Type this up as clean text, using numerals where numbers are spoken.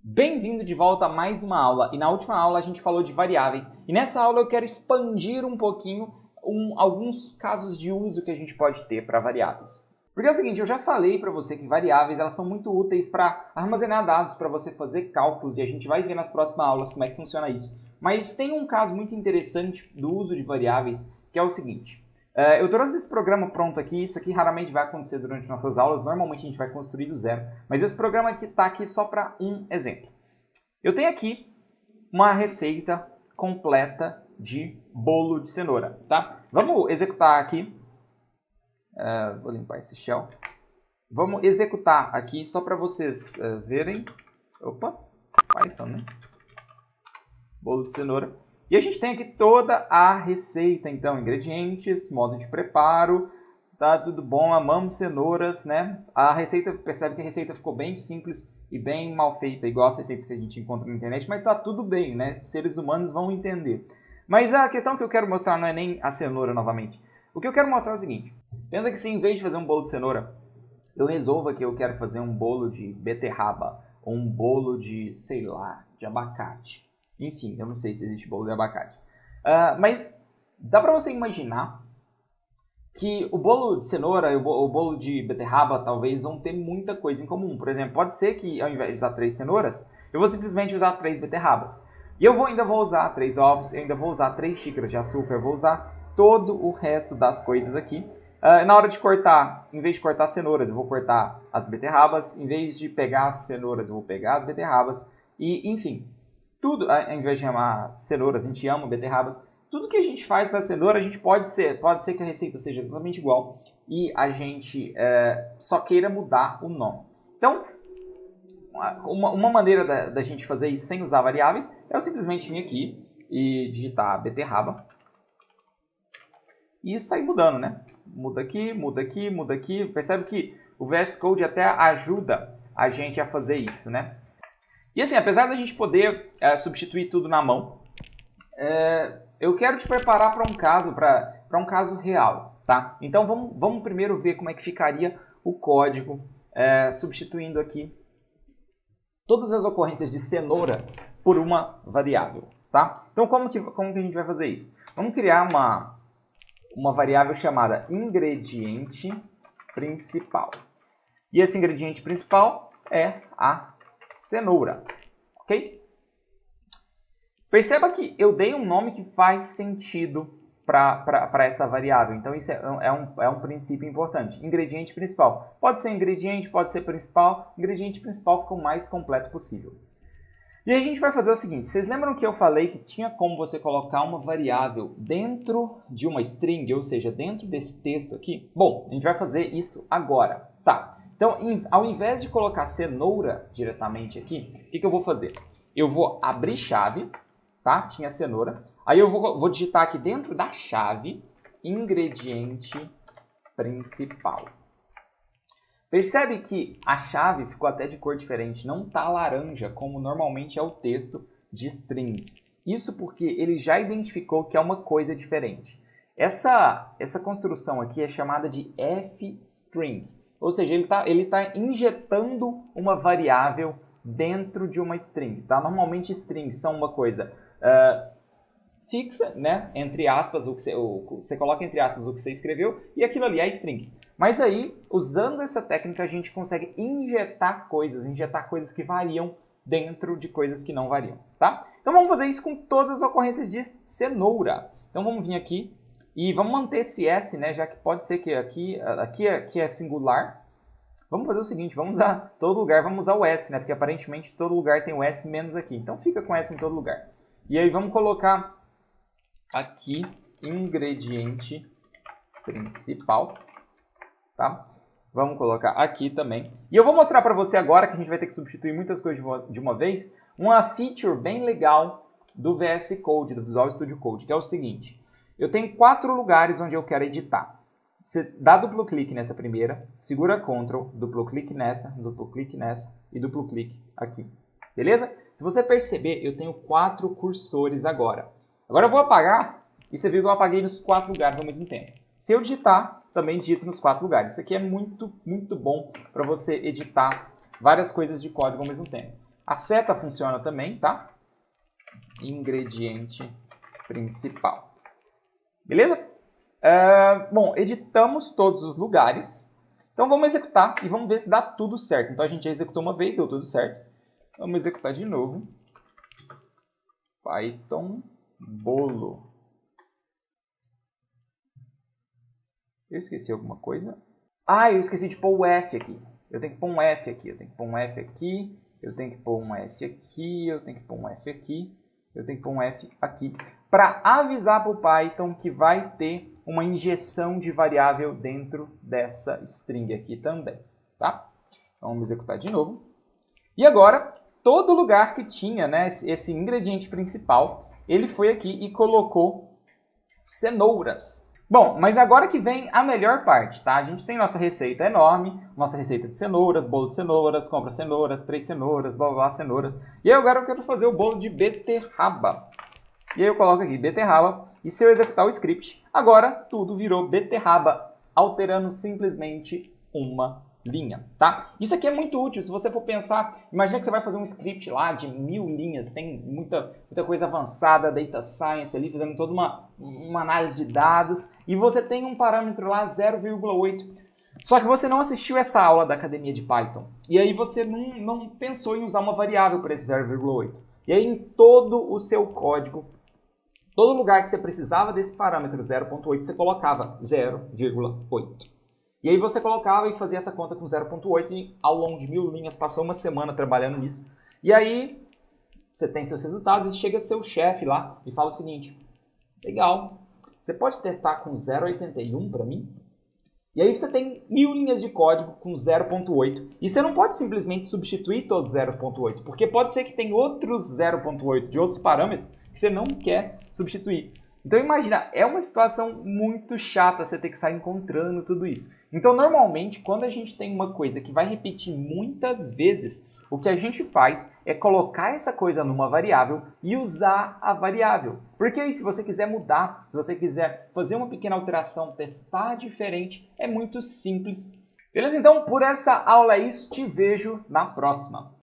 Bem-vindo de volta a mais uma aula, e na última aula a gente falou de variáveis, e nessa aula eu quero expandir um pouquinho alguns casos de uso que a gente pode ter para variáveis. Porque é o seguinte, eu já falei para você que variáveis elas são muito úteis para armazenar dados, para você fazer cálculos, e a gente vai ver nas próximas aulas como é que funciona isso. Mas tem um caso muito interessante do uso de variáveis, que é o seguinte. Eu trouxe esse programa pronto aqui, isso aqui raramente vai acontecer durante nossas aulas, normalmente a gente vai construir do zero, mas esse programa aqui está aqui só para um exemplo. Eu tenho aqui uma receita completa de bolo de cenoura, tá? Vamos executar aqui, vou limpar esse shell, vamos executar aqui só para vocês verem, opa, Python, né? Bolo de cenoura. E a gente tem aqui toda a receita, então, ingredientes, modo de preparo, tá tudo bom, amamos cenouras, né? A receita, percebe que a receita ficou bem simples e bem mal feita, igual as receitas que a gente encontra na internet, mas tá tudo bem, né? Seres humanos vão entender. Mas a questão que eu quero mostrar não é nem a cenoura novamente. O que eu quero mostrar é o seguinte, pensa que se em vez de fazer um bolo de cenoura, eu resolva que eu quero fazer um bolo de beterraba, ou um bolo de, sei lá, de abacate. Enfim, eu não sei se existe bolo de abacate. Mas dá para você imaginar que o bolo de cenoura e o bolo de beterraba talvez vão ter muita coisa em comum. Por exemplo, pode ser que ao invés de usar 3 cenouras, eu vou simplesmente usar 3 beterrabas. E eu ainda vou usar 3 ovos, eu ainda vou usar 3 xícaras de açúcar, eu vou usar todo o resto das coisas aqui. Na hora de cortar, em vez de cortar cenouras, eu vou cortar as beterrabas. Em vez de pegar as cenouras, eu vou pegar as beterrabas. E, enfim, tudo, ao invés de amar cenouras, a gente ama beterrabas. Tudo que a gente faz com a cenoura, a gente pode ser que a receita seja exatamente igual e a gente só queira mudar o nome. Então, uma maneira da gente fazer isso sem usar variáveis é eu simplesmente vir aqui e digitar beterraba e sair mudando, né? Muda aqui, muda aqui, muda aqui. Percebe que o VS Code até ajuda a gente a fazer isso, né? E assim, apesar da gente poder substituir tudo na mão, eu quero te preparar para um caso real, tá? Então vamos primeiro ver como é que ficaria o código substituindo aqui todas as ocorrências de cenoura por uma variável, tá? Então como que a gente vai fazer isso? Vamos criar uma variável chamada ingrediente principal. E esse ingrediente principal é a cenoura, ok? Perceba que eu dei um nome que faz sentido para essa variável. Então, isso é um princípio importante. Ingrediente principal. Pode ser ingrediente, pode ser principal. Ingrediente principal fica o mais completo possível. E aí a gente vai fazer o seguinte. Vocês lembram que eu falei que tinha como você colocar uma variável dentro de uma string, ou seja, dentro desse texto aqui? Bom, a gente vai fazer isso agora. Tá. Então, ao invés de colocar cenoura diretamente aqui, o que eu vou fazer? Eu vou abrir chave, tá? Tinha cenoura. Aí eu vou digitar aqui dentro da chave, ingrediente principal. Percebe que a chave ficou até de cor diferente, não está laranja, como normalmente é o texto de strings. Isso porque ele já identificou que é uma coisa diferente. Essa construção aqui é chamada de fstring. Ou seja, ele tá injetando uma variável dentro de uma string. Tá? Normalmente strings são uma coisa fixa, né? Entre aspas, você coloca entre aspas o que você escreveu e aquilo ali é a string. Mas aí, usando essa técnica, a gente consegue injetar coisas que variam dentro de coisas que não variam. Tá? Então vamos fazer isso com todas as ocorrências de cenoura. Então vamos vir aqui. E vamos manter esse S, né, já que pode ser que aqui é singular. Vamos fazer o seguinte, vamos usar todo lugar, vamos usar o S, né, porque aparentemente todo lugar tem o S menos aqui. Então fica com S em todo lugar. E aí vamos colocar aqui ingrediente principal, tá? Vamos colocar aqui também. E eu vou mostrar para você agora, que a gente vai ter que substituir muitas coisas de uma vez, uma feature bem legal do VS Code, do Visual Studio Code, que é o seguinte. Eu tenho 4 lugares onde eu quero editar. Você dá duplo clique nessa primeira, segura Ctrl, duplo clique nessa e duplo clique aqui. Beleza? Se você perceber, eu tenho 4 cursores agora. Agora eu vou apagar e você viu que eu apaguei nos 4 lugares ao mesmo tempo. Se eu digitar, também digito nos 4 lugares. Isso aqui é muito, muito bom para você editar várias coisas de código ao mesmo tempo. A seta funciona também, tá? Ingrediente principal. Beleza? Bom, editamos todos os lugares. Então vamos executar e vamos ver se dá tudo certo. Então a gente já executou uma vez, deu tudo certo. Vamos executar de novo. Python bolo. Eu esqueci alguma coisa? Ah, eu esqueci de pôr o F aqui. Eu tenho que pôr um F aqui, eu tenho que pôr um F aqui, eu tenho que pôr um F aqui, eu tenho que pôr um F aqui, eu tenho que pôr um F aqui. Para avisar para o Python que vai ter uma injeção de variável dentro dessa string aqui também, tá? Então, vamos executar de novo. E agora, todo lugar que tinha, né, esse ingrediente principal, ele foi aqui e colocou cenouras. Bom, mas agora que vem a melhor parte, tá? A gente tem nossa receita enorme, nossa receita de cenouras, bolo de cenouras, compra cenouras, 3 cenouras, blá blá blá, cenouras. E aí agora eu quero fazer o bolo de beterraba. E aí eu coloco aqui beterraba, e se eu executar o script, agora tudo virou beterraba, alterando simplesmente uma linha, tá? Isso aqui é muito útil, se você for pensar, imagina que você vai fazer um script lá de 1000 linhas, tem muita coisa avançada, data science ali, fazendo toda uma análise de dados, e você tem um parâmetro lá 0,8. Só que você não assistiu essa aula da Academia de Python, e aí você não pensou em usar uma variável para esse 0,8. E aí em todo o seu código, todo lugar que você precisava desse parâmetro 0,8, você colocava 0,8. E aí você colocava e fazia essa conta com 0,8 e ao longo de 1000 linhas, passou uma semana trabalhando nisso. E aí você tem seus resultados e chega seu chefe lá e fala o seguinte: legal, você pode testar com 0,81 para mim? E aí você tem 1000 linhas de código com 0,8 e você não pode simplesmente substituir todo 0,8, porque pode ser que tem outros 0,8 de outros parâmetros que você não quer substituir. Então imagina, é uma situação muito chata você ter que sair encontrando tudo isso. Então normalmente quando a gente tem uma coisa que vai repetir muitas vezes, o que a gente faz é colocar essa coisa numa variável e usar a variável. Porque aí se você quiser mudar, se você quiser fazer uma pequena alteração, testar diferente, é muito simples. Beleza? Então por essa aula é isso, te vejo na próxima.